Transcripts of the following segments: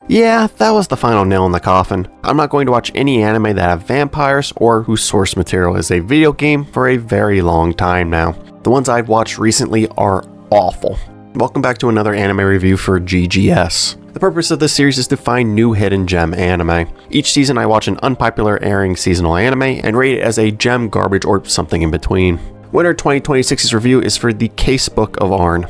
Yeah, that was the final nail in the coffin. I'm not going to watch any anime that have vampires or whose source material is a video game for a very long time now. The ones I've watched recently are awful. Welcome back to another anime review for GGS. The purpose of this series is to find new hidden gem anime. Each season I watch an unpopular airing seasonal anime and rate it as a gem, garbage, or something in between. Winter 2026's review is for The Casebook of Arne.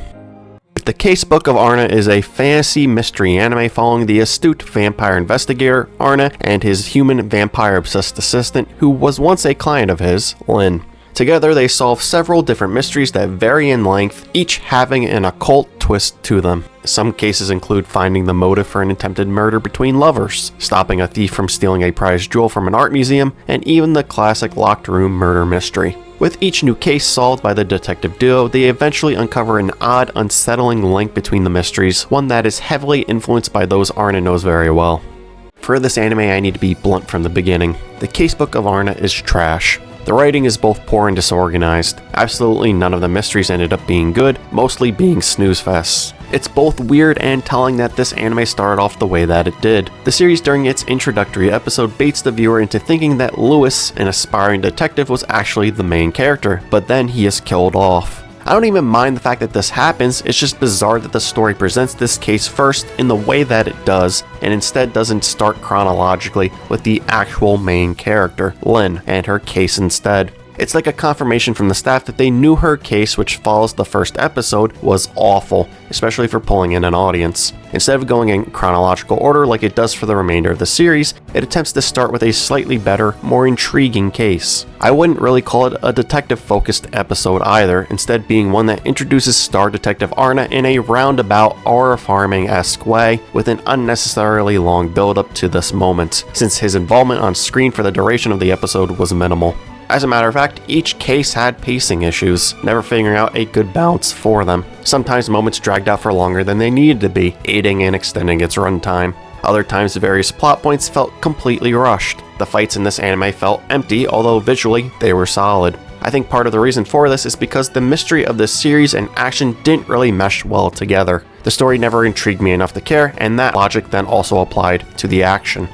The Casebook of Arne is a fantasy mystery anime following the astute vampire investigator Arne and his human vampire-obsessed assistant who was once a client of his, Lynn. Together they solve several different mysteries that vary in length, each having an occult twist to them. Some cases include finding the motive for an attempted murder between lovers, stopping a thief from stealing a prized jewel from an art museum, and even the classic locked room murder mystery. With each new case solved by the detective duo, they eventually uncover an odd, unsettling link between the mysteries, one that is heavily influenced by those Arne knows very well. For this anime, I need to be blunt from the beginning. The Casebook of Arne is trash. The writing is both poor and disorganized. Absolutely none of the mysteries ended up being good, mostly being snooze fests. It's both weird and telling that this anime started off the way that it did. The series during its introductory episode baits the viewer into thinking that Lewis, an aspiring detective, was actually the main character, but then he is killed off. I don't even mind the fact that this happens, it's just bizarre that the story presents this case first in the way that it does, and instead doesn't start chronologically with the actual main character, Lynn, and her case instead. It's like a confirmation from the staff that they knew her case, which follows the first episode, was awful, especially for pulling in an audience. Instead of going in chronological order like it does for the remainder of the series, it attempts to start with a slightly better, more intriguing case. I wouldn't really call it a detective-focused episode either, instead being one that introduces star detective Arne in a roundabout, aura farming-esque way, with an unnecessarily long build-up to this moment, since his involvement on screen for the duration of the episode was minimal. As a matter of fact, each case had pacing issues, never figuring out a good balance for them. Sometimes moments dragged out for longer than they needed to be, aiding and extending its runtime. Other times the various plot points felt completely rushed. The fights in this anime felt empty, although visually they were solid. I think part of the reason for this is because the mystery of this series and action didn't really mesh well together. The story never intrigued me enough to care, and that logic then also applied to the action.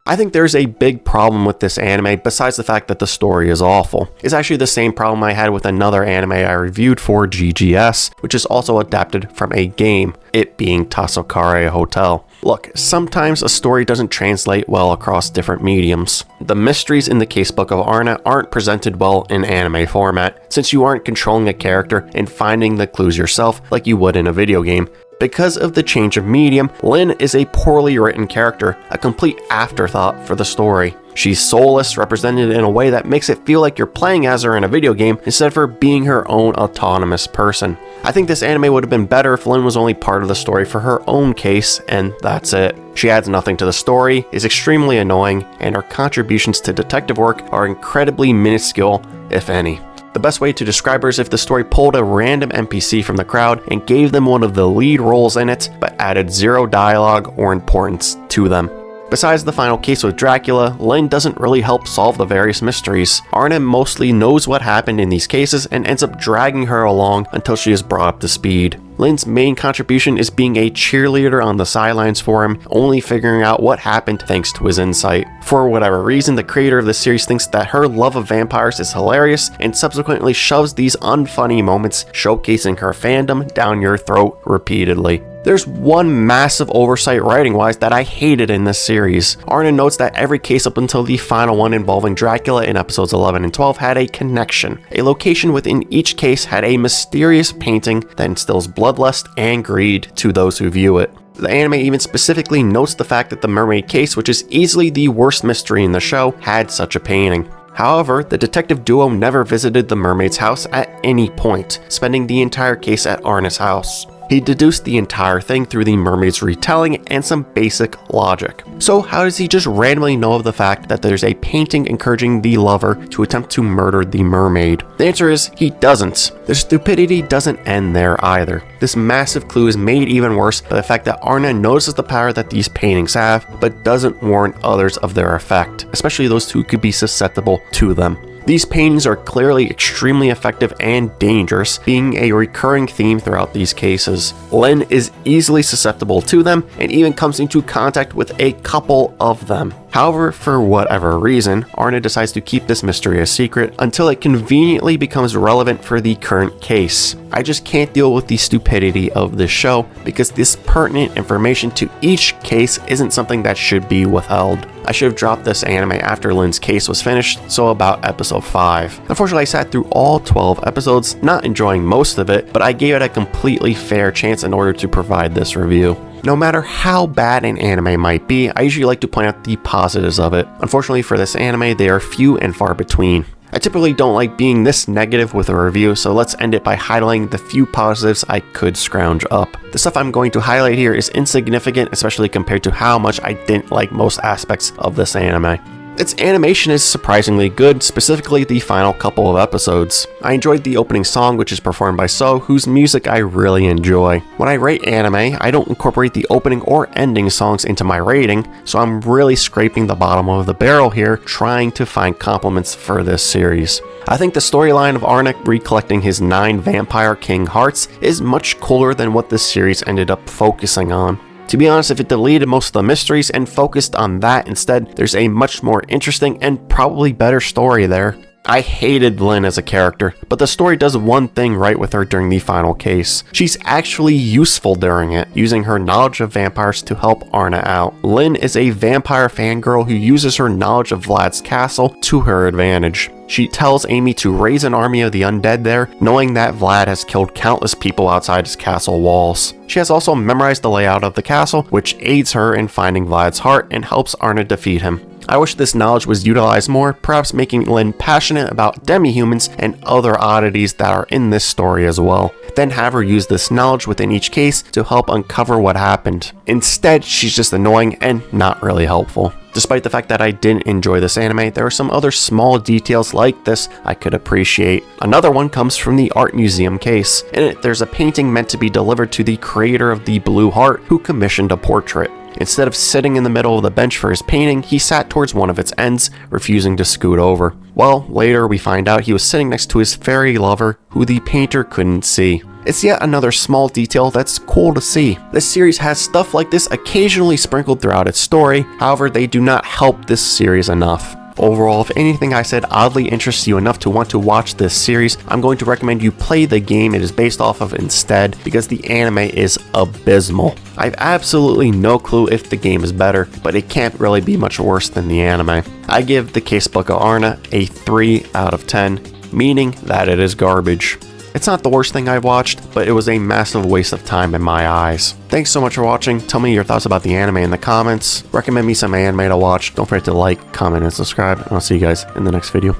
I think there's a big problem with this anime besides the fact that the story is awful. It's actually the same problem I had with another anime I reviewed for GGS, which is also adapted from a game, it being Tasokare Hotel. Look, sometimes a story doesn't translate well across different mediums. The mysteries in the Casebook of Arne aren't presented well in anime format, since you aren't controlling a character and finding the clues yourself like you would in a video game. Because of the change of medium, Lynn is a poorly written character, a complete afterthought for the story. She's soulless, represented in a way that makes it feel like you're playing as her in a video game instead of her being her own autonomous person. I think this anime would have been better if Lynn was only part of the story for her own case, and that's it. She adds nothing to the story, is extremely annoying, and her contributions to detective work are incredibly minuscule, if any. The best way to describe her is if the story pulled a random NPC from the crowd and gave them one of the lead roles in it, but added zero dialogue or importance to them. Besides the final case with Dracula, Lynn doesn't really help solve the various mysteries. Arne mostly knows what happened in these cases and ends up dragging her along until she is brought up to speed. Lynn's main contribution is being a cheerleader on the sidelines for him, only figuring out what happened thanks to his insight. For whatever reason, the creator of the series thinks that her love of vampires is hilarious and subsequently shoves these unfunny moments showcasing her fandom down your throat repeatedly. There's one massive oversight writing-wise that I hated in this series. Arne notes that every case up until the final one involving Dracula in episodes 11 and 12 had a connection. A location within each case had a mysterious painting that instills bloodlust and greed to those who view it. The anime even specifically notes the fact that the mermaid case, which is easily the worst mystery in the show, had such a painting. However, the detective duo never visited the mermaid's house at any point, spending the entire case at Arne's house. He deduced the entire thing through the mermaid's retelling and some basic logic. So how does he just randomly know of the fact that there's a painting encouraging the lover to attempt to murder the mermaid? The answer is he doesn't. The stupidity doesn't end there either. This massive clue is made even worse by the fact that Arne notices the power that these paintings have, but doesn't warn others of their effect, especially those who could be susceptible to them. These paintings are clearly extremely effective and dangerous, being a recurring theme throughout these cases. Lynn is easily susceptible to them and even comes into contact with a couple of them. However, for whatever reason, Arne decides to keep this mystery a secret until it conveniently becomes relevant for the current case. I just can't deal with the stupidity of this show because this pertinent information to each case isn't something that should be withheld. I should have dropped this anime after Lynn's case was finished, so about episode 5. Unfortunately, I sat through all 12 episodes, not enjoying most of it, but I gave it a completely fair chance in order to provide this review. No matter how bad an anime might be, I usually like to point out the positives of it. Unfortunately for this anime, they are few and far between. I typically don't like being this negative with a review, so let's end it by highlighting the few positives I could scrounge up. The stuff I'm going to highlight here is insignificant, especially compared to how much I didn't like most aspects of this anime. Its animation is surprisingly good, specifically the final couple of episodes. I enjoyed the opening song, which is performed by So, whose music I really enjoy. When I rate anime, I don't incorporate the opening or ending songs into my rating, so I'm really scraping the bottom of the barrel here, trying to find compliments for this series. I think the storyline of Arne recollecting his 9 Vampire King hearts is much cooler than what this series ended up focusing on. To be honest, if it deleted most of the mysteries and focused on that instead, there's a much more interesting and probably better story there. I hated Lynn as a character, but the story does one thing right with her during the final case. She's actually useful during it, using her knowledge of vampires to help Arne out. Lynn is a vampire fangirl who uses her knowledge of Vlad's castle to her advantage. She tells Amy to raise an army of the undead there, knowing that Vlad has killed countless people outside his castle walls. She has also memorized the layout of the castle, which aids her in finding Vlad's heart and helps Arne defeat him. I wish this knowledge was utilized more, perhaps making Lynn passionate about demi-humans and other oddities that are in this story as well. Then have her use this knowledge within each case to help uncover what happened. Instead, she's just annoying and not really helpful. Despite the fact that I didn't enjoy this anime, there are some other small details like this I could appreciate. Another one comes from the art museum case. In it, there's a painting meant to be delivered to the creator of the Blue Heart, who commissioned a portrait. Instead of sitting in the middle of the bench for his painting, he sat towards one of its ends, refusing to scoot over. Well, later we find out he was sitting next to his fairy lover, who the painter couldn't see. It's yet another small detail that's cool to see. This series has stuff like this occasionally sprinkled throughout its story, however they do not help this series enough. Overall, if anything I said oddly interests you enough to want to watch this series, I'm going to recommend you play the game it is based off of instead, because the anime is abysmal. I have absolutely no clue if the game is better, but it can't really be much worse than the anime. I give the Casebook of Arne a 3 out of 10, meaning that it is garbage. It's not the worst thing I've watched, but it was a massive waste of time in my eyes. Thanks so much for watching. Tell me your thoughts about the anime in the comments. Recommend me some anime to watch. Don't forget to like, comment, and subscribe, and I'll see you guys in the next video.